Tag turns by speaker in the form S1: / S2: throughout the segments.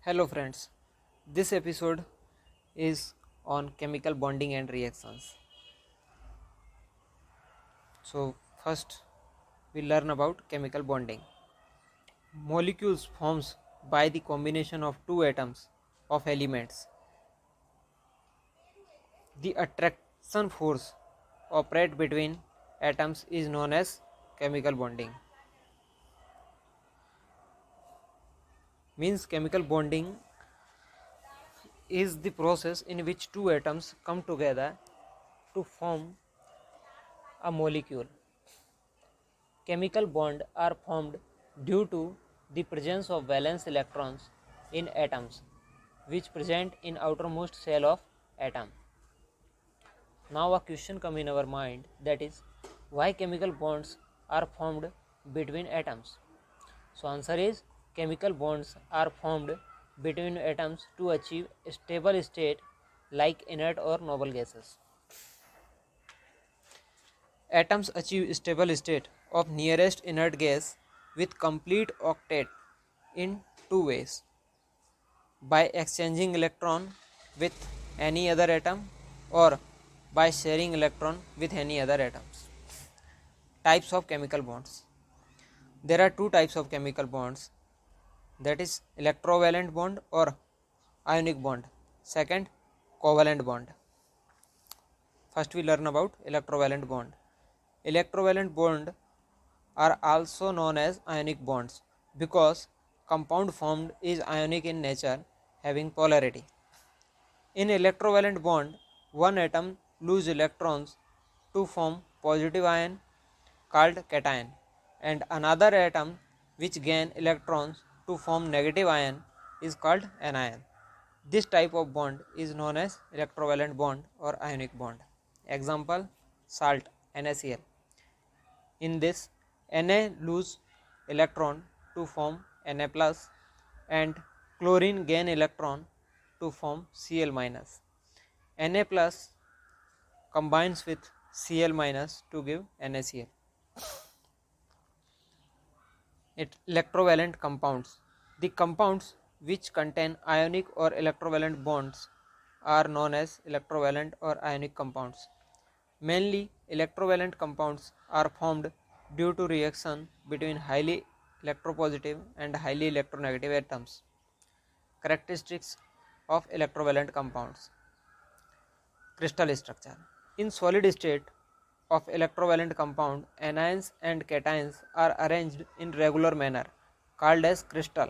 S1: Hello friends, this episode is on chemical bonding and reactions. So first we learn about chemical bonding. Molecules forms by the combination of two atoms of elements. The attraction force operate between atoms is known as chemical bonding. Means chemical bonding is the process in which two atoms come together to form a molecule. Chemical bonds are formed due to the presence of valence electrons in atoms which present in outermost shell of atom. Now a question come in our mind, that is why chemical bonds are formed between atoms. So answer is chemical bonds are formed between atoms to achieve a stable state like inert or noble gases. Atoms achieve stable state of nearest inert gas with complete octet in two ways: by exchanging electron with any other atom or by sharing electron with any other atoms. Types of chemical bonds. There are two types of chemical bonds, that is electrovalent bond or ionic bond. Second, covalent bond. First we learn about electrovalent bond. Electrovalent bond are also known as ionic bonds because compound formed is ionic in nature, having polarity. In electrovalent bond, one atom lose electrons to form positive ion called cation and another atom which gain electrons to form negative ion is called anion. This type of bond is known as electrovalent bond or ionic bond. Example: salt NaCl. In this, Na lose electron to form Na plus and chlorine gain electron to form Cl minus. Na plus combines with Cl minus to give NaCl. Electrovalent compounds. The compounds which contain ionic or electrovalent bonds are known as electrovalent or ionic compounds. Mainly, electrovalent compounds are formed due to reaction between highly electropositive and highly electronegative atoms. Characteristics of electrovalent compounds. Crystal structure. In solid state of electrovalent compound, anions and cations are arranged in regular manner called as crystal,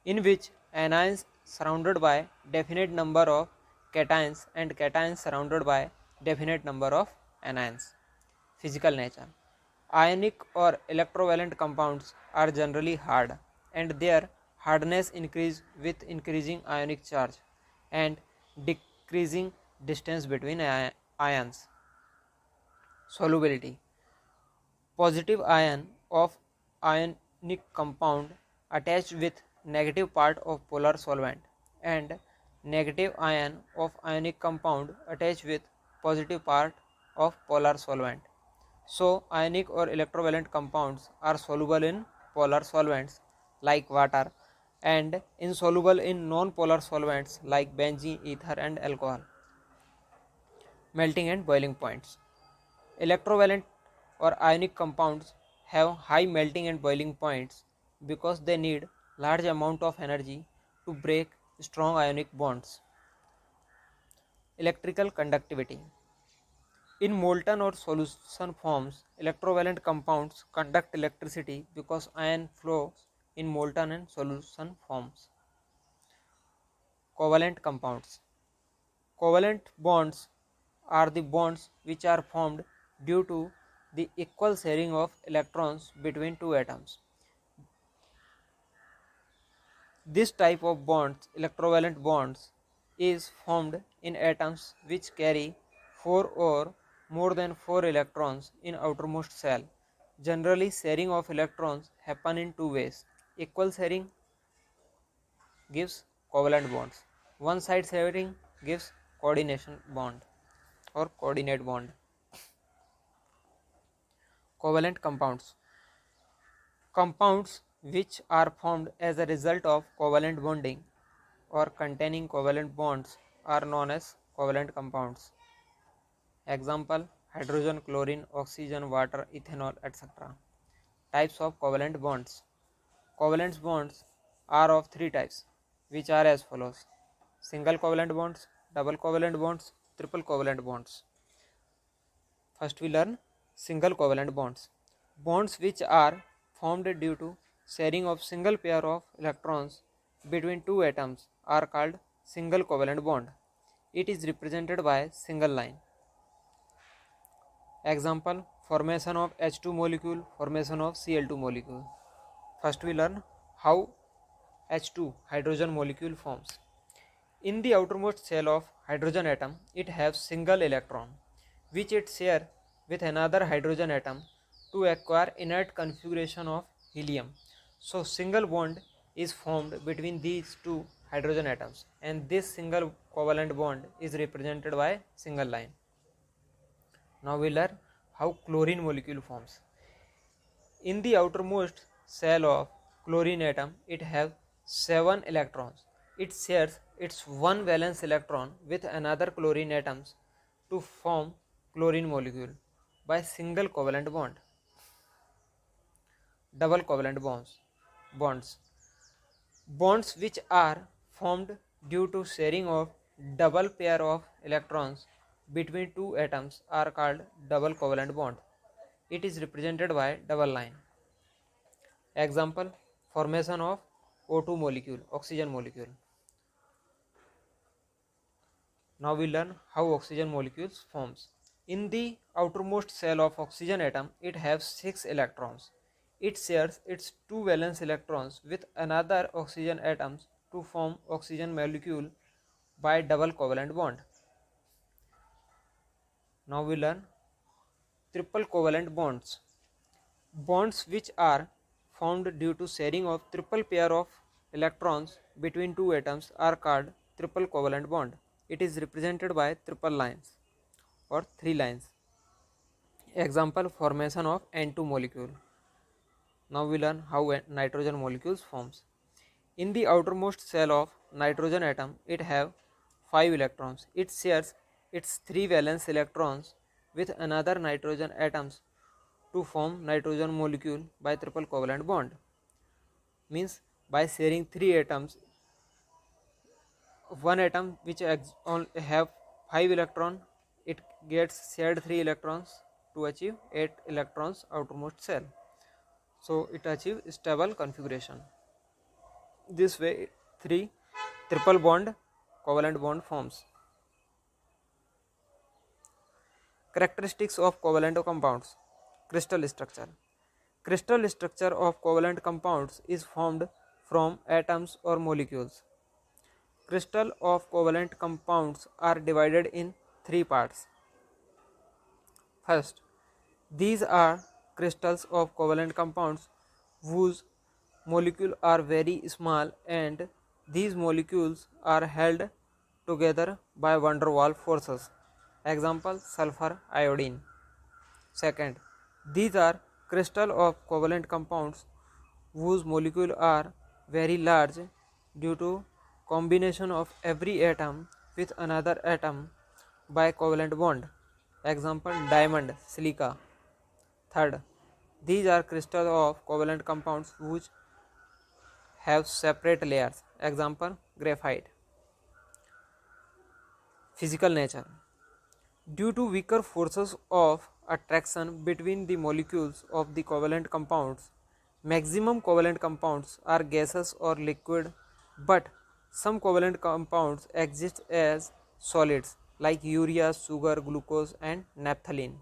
S1: in which anions surrounded by definite number of cations and cations surrounded by definite number of anions. Physical nature. Ionic or electrovalent compounds are generally hard and their hardness increases with increasing ionic charge and decreasing distance between ions. Solubility. Positive ion of ionic compound attached with negative part of polar solvent and negative ion of ionic compound attached with positive part of polar solvent. So ionic or electrovalent compounds are soluble in polar solvents like water and insoluble in non-polar solvents like benzene, ether and alcohol. Melting and boiling points. Electrovalent or ionic compounds have high melting and boiling points because they need large amount of energy to break strong ionic bonds. Electrical conductivity. In molten or solution forms, electrovalent compounds conduct electricity because ion flows in molten and solution forms. Covalent compounds. Covalent bonds are the bonds which are formed due to the equal sharing of electrons between two atoms. This type of bonds, electrovalent bonds, is formed in atoms which carry 4 or more than 4 electrons in outermost shell. Generally, sharing of electrons happen in two ways. Equal sharing gives covalent bonds. One side sharing gives coordination bond or coordinate bond. Covalent compounds. Compounds which are formed as a result of covalent bonding or containing covalent bonds are known as covalent compounds. Example: hydrogen, chlorine, oxygen, water, ethanol, etc. Types of covalent bonds. Covalent bonds are of three types, which are as follows: single covalent bonds, double covalent bonds, triple covalent bonds. First we learn single covalent bonds. Bonds which are formed due to sharing of single pair of electrons between two atoms are called single covalent bond. It is represented by single line. Example: formation of H2 molecule, formation of Cl2 molecule. First we learn how H2 hydrogen molecule forms. In the outermost shell of hydrogen atom, it has single electron which it shares with another hydrogen atom to acquire inert configuration of helium. So single bond is formed between these two hydrogen atoms, and this single covalent bond is represented by single line. Now we learn how chlorine molecule forms. In the outermost shell of chlorine atom, it has 7 electrons. It shares its one valence electron with another chlorine atoms to form chlorine molecule by single covalent bond. Double covalent bonds. Bonds which are formed due to sharing of double pair of electrons between two atoms are called double covalent bond. It is represented by double line. Example: formation of O2 molecule, oxygen molecule. Now we learn how oxygen molecules forms. In the outermost shell of oxygen atom, it has 6 electrons. It shares its two valence electrons with another oxygen atoms to form oxygen molecule by double covalent bond. Now we learn triple covalent bonds. Bonds which are formed due to sharing of triple pair of electrons between two atoms are called triple covalent bond. It is represented by triple lines or three lines. Example: formation of N2 molecule. Now we learn how nitrogen molecules forms. In the outermost shell of nitrogen atom, it have 5 electrons. It shares its 3 valence electrons with another nitrogen atoms to form nitrogen molecule by triple covalent bond. Means by sharing 3 atoms, one atom which have 5 electron, it gets shared 3 electrons to achieve 8 electrons outermost shell. So it achieves stable configuration. This way 3 triple bond covalent bond forms. Characteristics of covalent compounds. Crystal structure. Crystal structure of covalent compounds is formed from atoms or molecules. Crystal of covalent compounds are divided in 3 parts. First, these are crystals of covalent compounds whose molecules are very small, and these molecules are held together by van der Waals forces. Example: sulfur, iodine. Second, these are crystals of covalent compounds whose molecules are very large due to combination of every atom with another atom by covalent bond. Example: diamond, silica. Third, these are crystals of covalent compounds which have separate layers. Example: graphite. Physical nature. Due to weaker forces of attraction between the molecules of the covalent compounds, maximum covalent compounds are gases or liquid, but some covalent compounds exist as solids like urea, sugar, glucose, and naphthalene.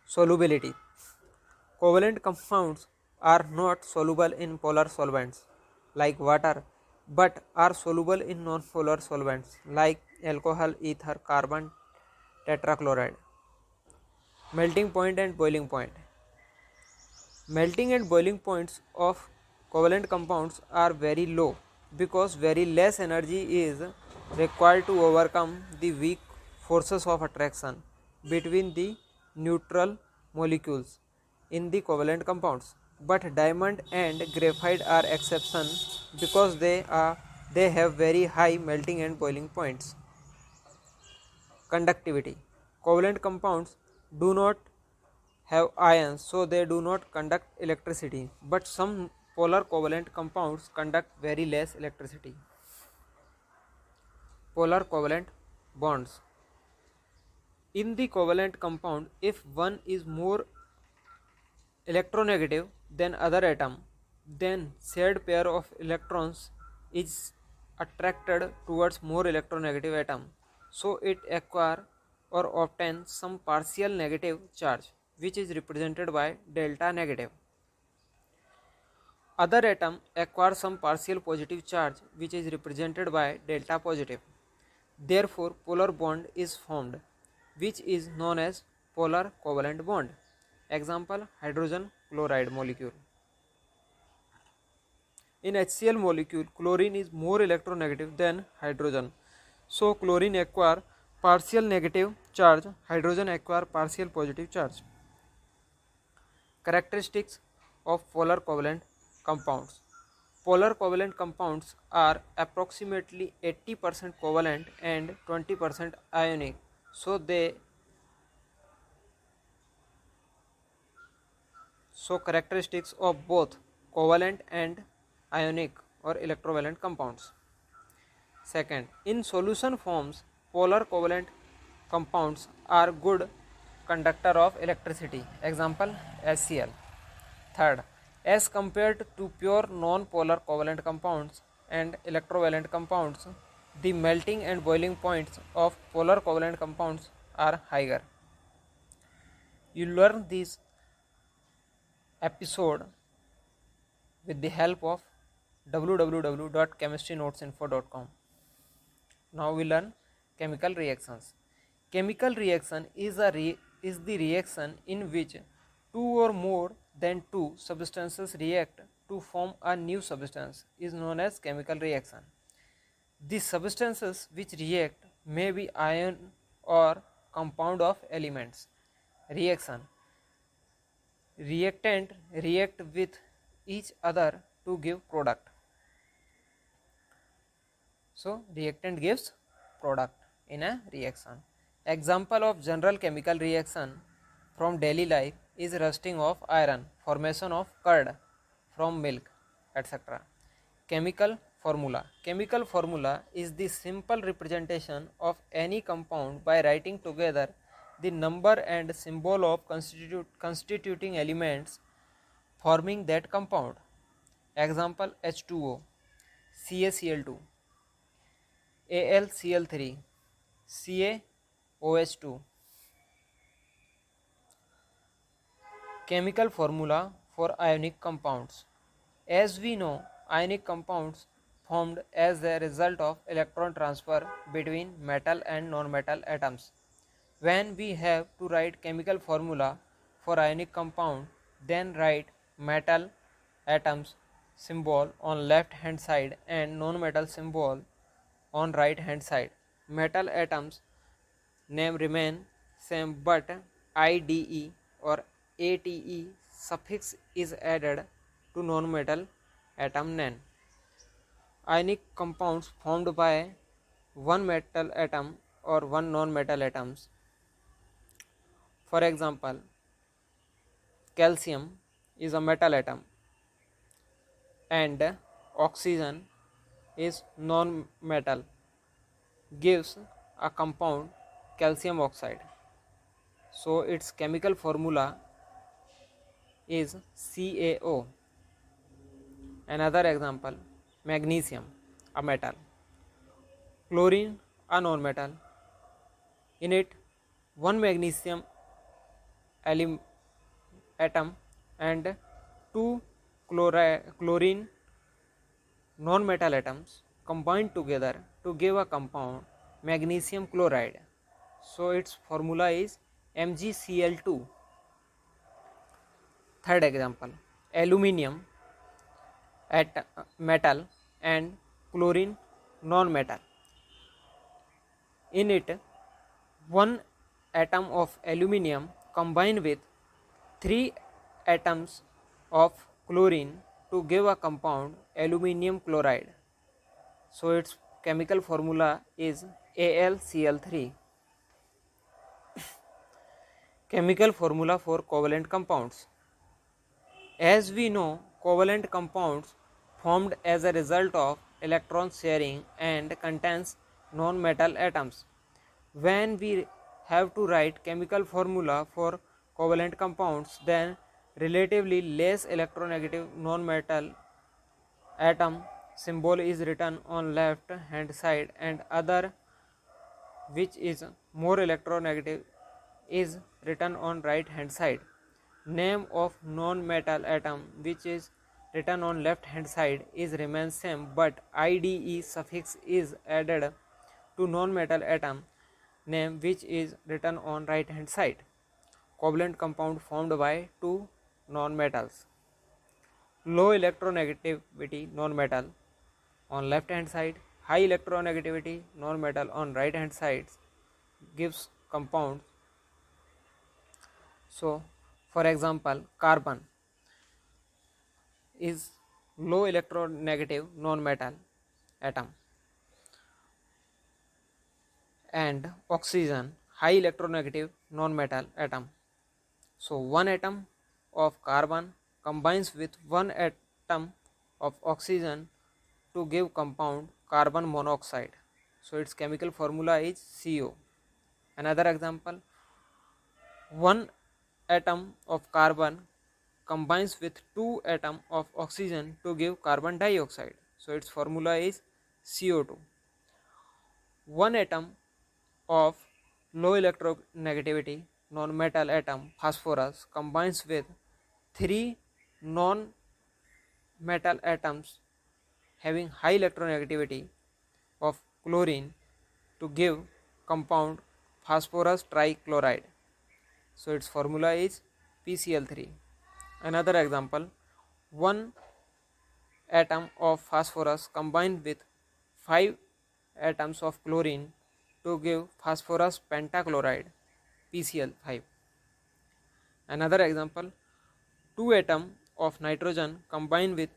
S1: Solubility. Covalent compounds are not soluble in polar solvents like water, but are soluble in non-polar solvents like alcohol, ether, carbon tetrachloride. Melting point and boiling point. Melting and boiling points of covalent compounds are very low because very less energy is required to overcome the weak forces of attraction between the neutral molecules in the covalent compounds. but diamond and graphite are exception because they have very high melting and boiling points. Conductivity. Covalent compounds do not have ions, so they do not conduct electricity, but some polar covalent compounds conduct very less electricity. Polar covalent bonds. In the covalent compound, if one is more electronegative than other atom, then shared pair of electrons is attracted towards more electronegative atom, so it acquire or obtain some partial negative charge, which is represented by delta negative. Other atom acquire some partial positive charge, which is represented by delta positive. Therefore, polar bond is formed, which is known as polar covalent bond. Example, hydrogen chloride molecule. In HCl molecule, chlorine is more electronegative than hydrogen. So, chlorine acquire partial negative charge, hydrogen acquire partial positive charge. Characteristics of polar covalent compounds. Polar covalent compounds are approximately 80% covalent and 20% ionic. So characteristics of both covalent and ionic or electrovalent compounds. Second, in solution forms, polar covalent compounds are good conductor of electricity. Example, HCl. Third, as compared to pure non-polar covalent compounds and electrovalent compounds, the melting and boiling points of polar covalent compounds are higher. You learn this episode with the help of www.chemistrynotesinfo.com. Now we learn chemical reactions. Chemical reaction is the reaction in which two or more than two substances react to form a new substance is known as chemical reaction. The substances which react may be ion or compound of elements. Reaction. Reactant react with each other to give product. So reactant gives product in a reaction. Example of general chemical reaction from daily life is rusting of iron, formation of curd from milk, etc. Chemical formula. Chemical formula is the simple representation of any compound by writing together the number and symbol of constituting elements forming that compound. Example, H2O, CaCl2, AlCl3, CaOH2. Chemical formula for ionic compounds. As we know, ionic compounds formed as a result of electron transfer between metal and non-metal atoms. When we have to write chemical formula for ionic compound, then write metal atoms symbol on left hand side and non-metal symbol on right hand side. Metal atoms name remain same, but IDE or ATE suffix is added to non-metal atom name. Ionic compounds formed by one metal atom or one non-metal atoms. For example, calcium is a metal atom and oxygen is non-metal, gives a compound calcium oxide. So its chemical formula is CaO. Another example, magnesium, a metal, chlorine, a non-metal. In it, one magnesium atom and two chlorine non-metal atoms combined together to give a compound magnesium chloride. So its formula is MgCl2. Third example, aluminium metal and chlorine non-metal. In it, one atom of aluminium combined with three atoms of chlorine to give a compound aluminium chloride. So its chemical formula is AlCl3. Chemical formula for covalent compounds. As we know, covalent compounds formed as a result of electron sharing and contains non-metal atoms. When we have to write chemical formula for covalent compounds, then relatively less electronegative non-metal atom symbol is written on left hand side and other which is more electronegative is written on right hand side. Name of non-metal atom which is written on left hand side is remains same, but IDE suffix is added to non-metal atom name which is written on right hand side. Covalent compound formed by two non-metals. Low electronegativity non-metal on left hand side, high electronegativity non-metal on right hand side gives compounds. So for example, carbon is low electronegative non-metal atom and oxygen high electronegative non-metal atom. So one atom of carbon combines with one atom of oxygen to give compound carbon monoxide. So its chemical formula is CO. Another example, one atom of carbon combines with two atoms of oxygen to give carbon dioxide. So its formula is CO2. One atom of low electronegativity non-metal atom phosphorus combines with three non-metal atoms having high electronegativity of chlorine to give compound phosphorus trichloride. So its formula is PCl3. Another example, one atom of phosphorus combined with 5 atoms of chlorine to give phosphorus pentachloride PCl5. Another example, 2 atoms of nitrogen combined with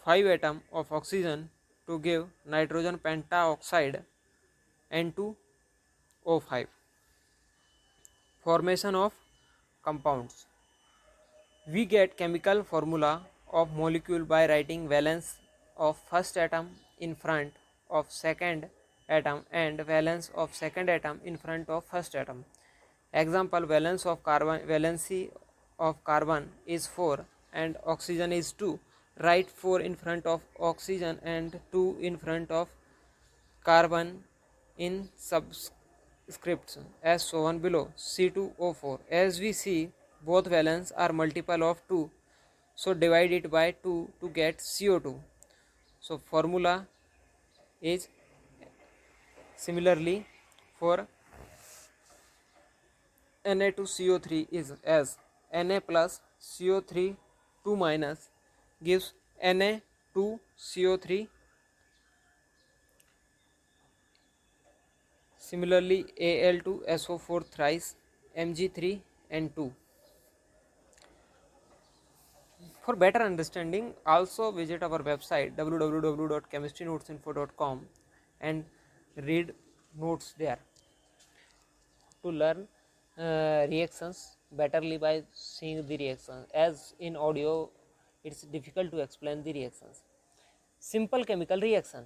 S1: 5 atoms of oxygen to give nitrogen pentaoxide N2O5. Formation of compounds. We get chemical formula of molecule by writing valence of first atom in front of second atom and valence of second atom in front of first atom. Example, valency of carbon is 4 and oxygen is 2. Write 4 in front of oxygen and 2 in front of carbon in subscripts as shown below. C2O4. As we see, both valence are multiple of 2, so divide it by 2 to get CO2. So formula is similarly for Na2CO3 is as Na plus CO3 2 minus gives Na2CO3. Similarly, Al2SO4 thrice Mg3 N2. For better understanding, also visit our website www.chemistrynotesinfo.com and read notes there to learn reactions betterly by seeing the reactions. As in audio, it's difficult to explain the reactions. Simple chemical reaction.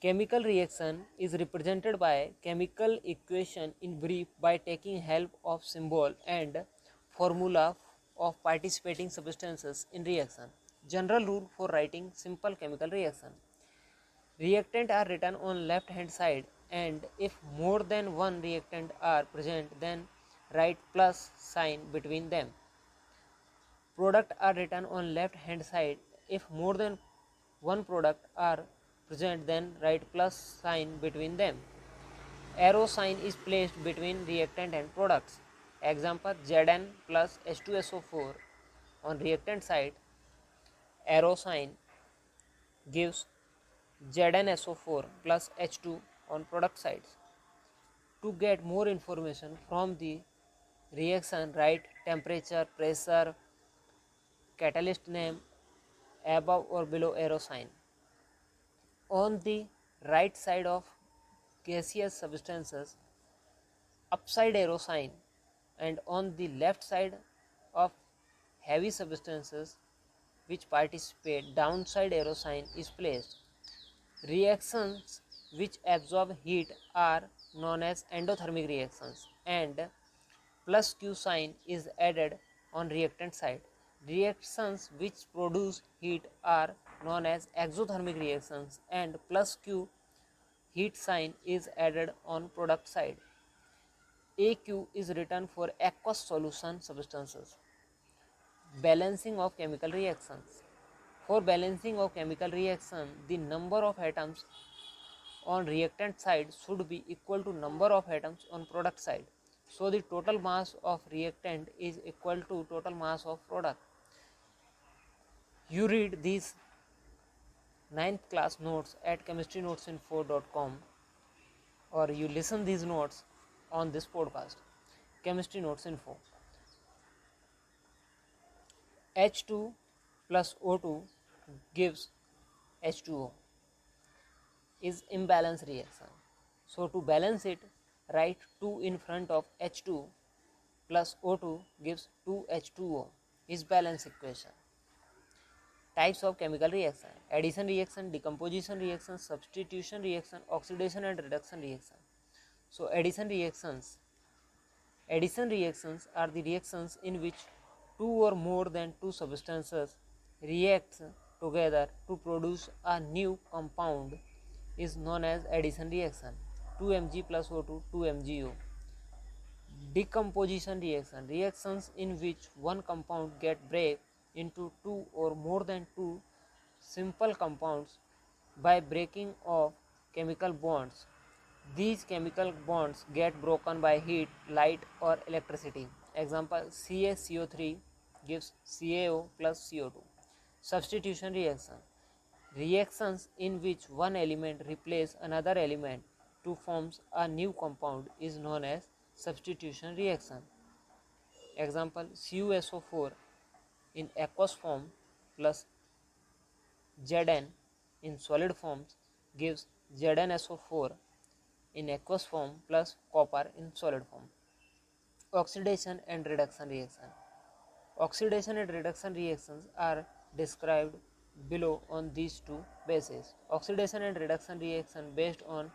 S1: Chemical reaction is represented by chemical equation in brief by taking help of symbol and formula of participating substances in reaction. General rule for writing simple chemical reaction. Reactant are written on left hand side and if more than one reactant are present then write plus sign between them. Product are written on left hand side. If more than one product are present then write plus sign between them. Arrow sign is placed between reactant and products. Example, Zn plus H2SO4 on reactant side, arrow sign gives ZnSO4 plus H2 on product sides. To get more information from the reaction, write temperature, pressure, catalyst name above or below arrow sign. On the right side of gaseous substances, upside arrow sign, and on the left side of heavy substances which participate, downside arrow sign is placed. Reactions which absorb heat are known as endothermic reactions, and plus Q sign is added on reactant side. Reactions which produce heat are known as exothermic reactions, and plus Q heat sign is added on product side. AQ is written for aqueous solution substances. Balancing of chemical reactions. For balancing of chemical reaction, the number of atoms on reactant side should be equal to number of atoms on product side. So the total mass of reactant is equal to total mass of product. You read these 9th class notes at chemistrynotesinfo.com, or you listen these notes on this podcast. Chemistry Notes Info. H2 plus O2 gives H2O is imbalance reaction. So to balance it, write 2 in front of H2 plus O2 gives 2H2O is balance equation. Types of chemical reaction: addition reaction, decomposition reaction, substitution reaction, oxidation and reduction reaction. So addition reactions are the reactions in which two or more than two substances react together to produce a new compound is known as addition reaction. 2Mg plus O2, 2MgO. Decomposition reaction, reactions in which one compound get break into two or more than two simple compounds by breaking of chemical bonds. These chemical bonds get broken by heat, light or electricity. Example, CaCO3 gives CaO plus CO2. Substitution reaction, reactions in which one element replaces another element to form a new compound is known as substitution reaction. Example, CuSO4 in aqueous form plus Zn in solid forms gives ZnSO4 in aqueous form plus copper in solid form. Oxidation and reduction reaction. Oxidation and reduction reactions are described below on these two bases. Oxidation and reduction reaction based on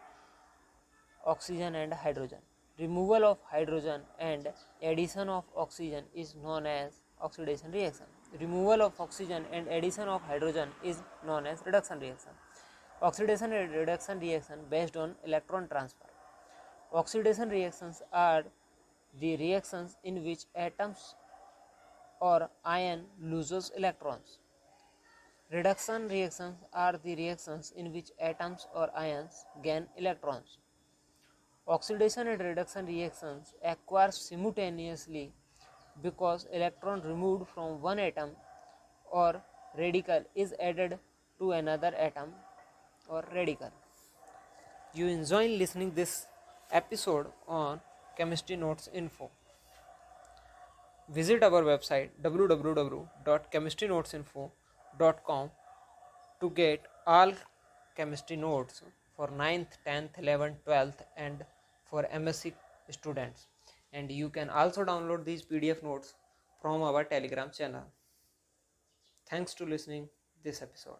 S1: oxygen and hydrogen. Removal of hydrogen and addition of oxygen is known as oxidation reaction. Removal of oxygen and addition of hydrogen is known as reduction reaction. Oxidation and reduction reaction based on electron transfer. Oxidation reactions are the reactions in which atoms or ion loses electrons. Reduction reactions are the reactions in which atoms or ions gain electrons. Oxidation and reduction reactions occur simultaneously because electron removed from one atom or radical is added to another atom or radical. You enjoy listening this episode on Chemistry Notes Info. Visit our website www.chemistrynotesinfo.com to get all chemistry notes for 9th, 10th, 11th, 12th and for MSc students. And you can also download these PDF notes from our Telegram channel. Thanks to listening this episode.